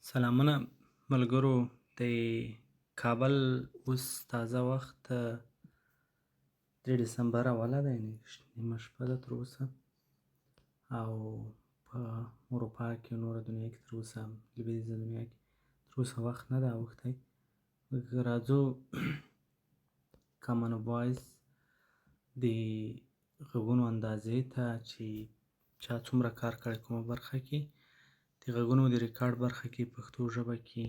سلامونه ملګرو! د کابل اوس تازه وخت 3 ډسمبر اوله ده، یعنې نیمه شپه ده تر اوسه، او په اروپا کې او نوره دنیا کې تر اوسه لویدیځه دنیا کې تر اوسه وخت نه ده اوښتی. راځو کامن وایس د غږونو اندازې ته چې چا څومره کار کړی کومه برخه کې، د غږونو د ریکارډ برخه کې پښتو ژبه کې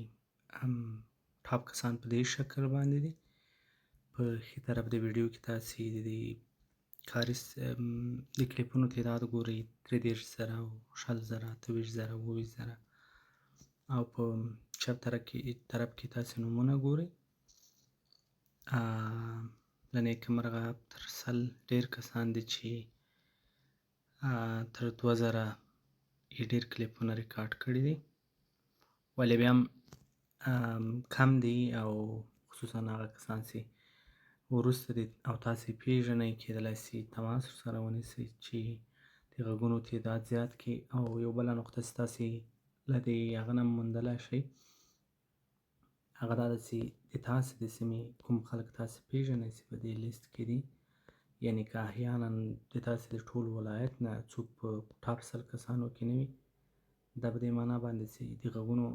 ټاپ کسان په دې شکل باندې دي. په ښي طرف د ویډیو کې تاسې د کاري د کلیپونو تعداد ګورئ، 33,000 او 60,000 28,000 28,000، او په چپ طرف کې تاسې نومونه ګورئ. له نیکمرغه تر 100 ډېر کسان دي چې تر 2,000 یې ډېر کلیپونه ریکارډ کړي دي، ولې بیا هم کم دي، او خصوصا هغه کسان چې وروسته دي او تاسې پیژنئ کیدلی شي تماس ورسره ونیسئ چې د غږونو تعداد زیات کړي. او یو بله نقطه چې تاسې له دې هغه نه موندلی شئ هغه دا ده چې د تاسې د سیمې کوم خلک تاسې پیژنئ چې په دې لیست کې دي، یعنې که احیانا د تاسې د ټول ولایت نه څوک په ټاپ 100 کسانو کې نه وي، دا په دې معنا باندې چې د غږونو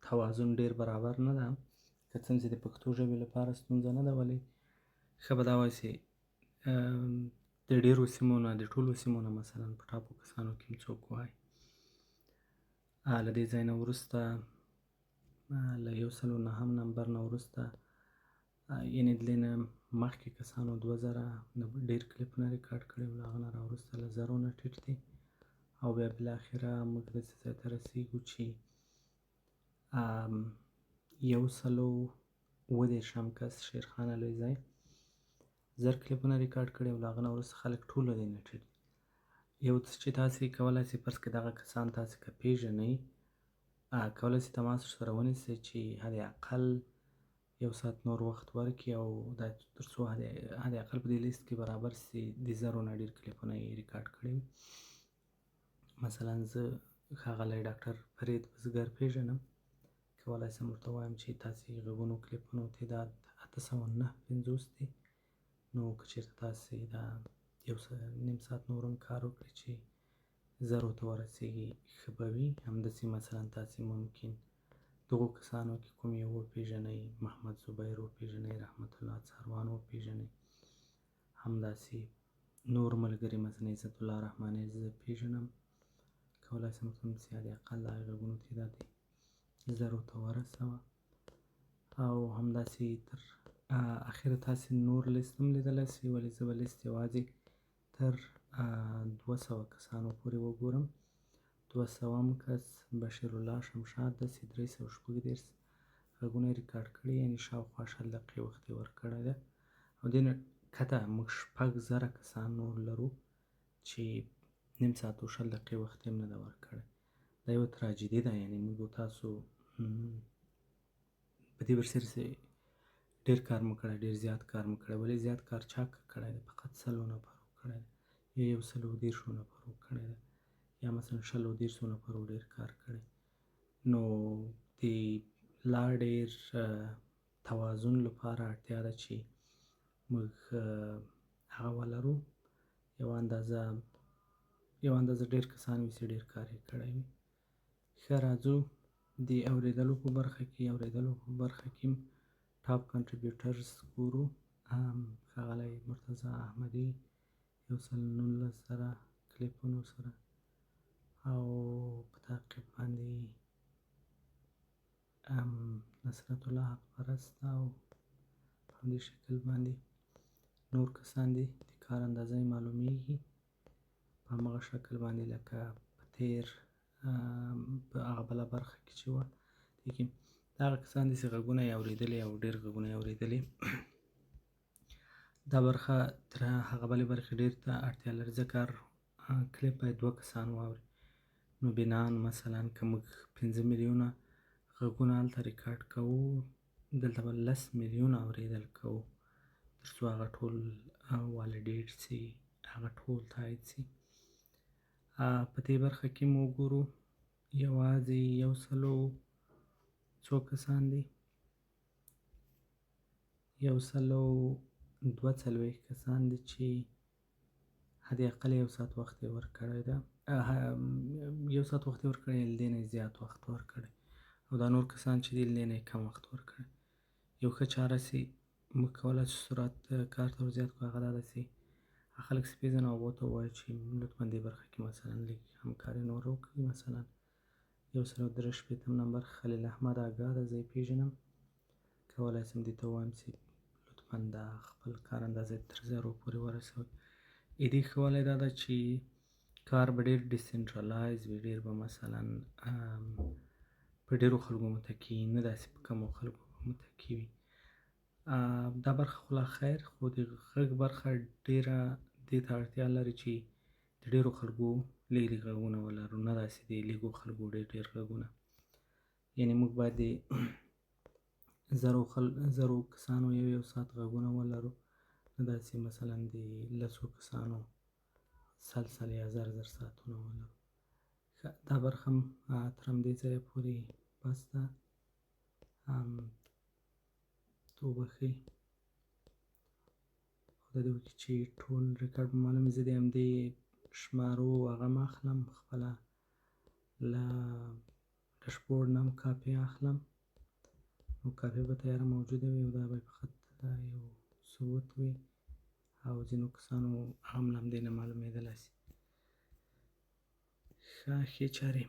توازن ډېر برابر نه ده، که څه هم چې د پښتو ژبې لپاره ستونزه نه ده، ولې ښه به دا وای چې د ډېرو سیمو نه، د ټولو سیمو نه مثلا په ټاپو کسانو کې هم څوک وای. له دې ځای نه وروسته له 109 نمبر نه وروسته، یعنې د دې نه مخکې کسانو 2,000 نه ډېر کلیپونه ریکارډ کړي وو، له هغه نه راوروسته له 0 نه ټیټ دي، او بیا بالاخره موږ داسې ځای ته رسېږو چې 130 کس شیرخان علیزی 1000 کلیپونه ریکارډ کړي، او له هغه نه وروسته خلک ټول له دې نه ټیټ دي. یو څه چې تاسې کولی شئ، فرض کړئ دغه کسان تاسې که پیژنئ، کولی شئ تماس ورسره ونیسئ چې حد اقل یو ساعت نور وخت ورکړي، او دا تر څو حد اقل په دې لیست کې برابر شي د 0 نه ډېر کلیپونه یې ریکارډ کړي وي. مثلا زه ښاغلی ډاکټر فرید بزګر پیژنم، کولی شم ورته ووایم چې تاسې غږونو کلیپونو تعداد 809.50 دی، نو که چېرته تاسې دا نیم ساعت نور هم کار وکړئ چې 0 ته ورسېږي ښه به وي. همداسې مثلا تاسې ممکن دغو کسانو کې کوم یو وپېژنئ، محمد زبیر وپېژنئ، رحمت الله څاروان وپېژنئ، همداسې نور ملګري مثلا عزت الله رحماني زه پیژنم، کولی شم ورته ووایم چې حد اقل د هغې غږونو تعداد یې 0 ته ورسوه. او همداسې تر اخره تاسې نور لیست هم لیدلی شئ، ولې زه به لیست یوازې تر 200 کسانو پورې وګورم. 200م کس بشیرالله شمشاد ده چې 346 غږونه یې ریکارډ کړي، یعنې شاوخوا 60 دقیقې وخت یې ورکړی ده. او دې نه کته موږ 6,000 کسان نور لرو چې نیم ساعت او 60 دقیقې وخت یې هم نه ده ورکړی. دا یوه تراژیدي ده، یعنې موږ او تاسو په دې برسېره چې ډېر کار مو کړی، ډېر زیات کار مو کړی، ولې زیات کار چا کړی دی؟ فقط 100 نفرو کړی دی، یا 130 نفرو کړی دی، یا مثلا 130 نفرو ډېر کار کړی. نو د لا ډېر توازن لپاره اړتیا ده چې موږ هغه ولرو، یوه اندازه ډېر کسان وي چې ډېر کار یې کړی وي. ښه، راځو د اورېدلو په برخه کې ټاپ کنټریبیوټرز ګورو. ښاغلی مرتضی احمدي 119,000 کلیپونو سره، او په تعقیب باندې نصرت الله حق پرست، او په همدې شکل باندې نور کسان دي. د کار اندازه یې معلومیږي په همغه شکل باندې لکه په تېر په هغه بله برخه کې چې وه. دا هغه کسان دي چې غږونه یې اورېدلي او ډېر غږونه یې اورېدلي. دا برخه تر هغه بلې برخې ډېر ته اړتیا لري، ځکه هر کلیپ باید 2 کسان واوري. نو بناً مثلا که موږ 5 میلیونه غږونه هلته ریکارډ کوو، دلته به 10 میلیونه اورېدل کوو تر څو هغه ټول والیډیټ شي، هغه ټول تایید شي. په دې برخه کې مو وګورو یوازې 100 کسان دي، 142 کسان دي چې حد اقل 1 ساعت وخت یې ورکړی ده، 1 ساعت وخت یې ورکړی، له دې نه یې زیات وخت ورکړی، او دا نور کسان چې دي له دې نه یې کم وخت ورکړی. یو ښه چاره چې موږ کولی شو سرعت کار ته ور زیات کړو هغه دا ده چې خلک سپېژنو او هغو ته ووایو چې لطفا دې برخه کې مثلا لږ همکاري نوره وکړي. مثلا 163 نمبر خلیل احمد اگا ده، زه یې پېژنم، کولی شم دې ته ووایم چې لطفا دا خپل کار اندازه تر 0 پورې ورسوئ. دې ښه والی دا ده چې کار به ډېر ډیسنټرالایز وي، ډېر به مثلا په ډېرو خلکو متکي وي، نه داسې په کمو خلکو متکي وي. دا برخه خو لا خیر، خو د غږ برخه ډېره دې ته اړتیا لري چې د ډېرو خلکو لږ لږ غږونه ولرو، نه داسې د لږو خلکو ډېر ډېر غږونه. یعنې موږ باید د 0 کسانو یو ساعت غږونه ولرو، نه داسې مثلا د 10 کسانو سل یا زر ساعتونه ولرو. دا برخه هم تر همدې ځایه پورې بس ده. توبښئ، خدای دې وکړي چې ټول ریکارډ به معلوم وي. زه د همدې شمارو هغه هم اخلم، خپله له ډشبورډ نه هم کاپي اخلم، نو کاپي به تیاره موجوده وي او دا به په خط یو ثبوت وي، او ځینو کسانو هم له همدې نه معلومېدلی شي. ښه، ښې چارې.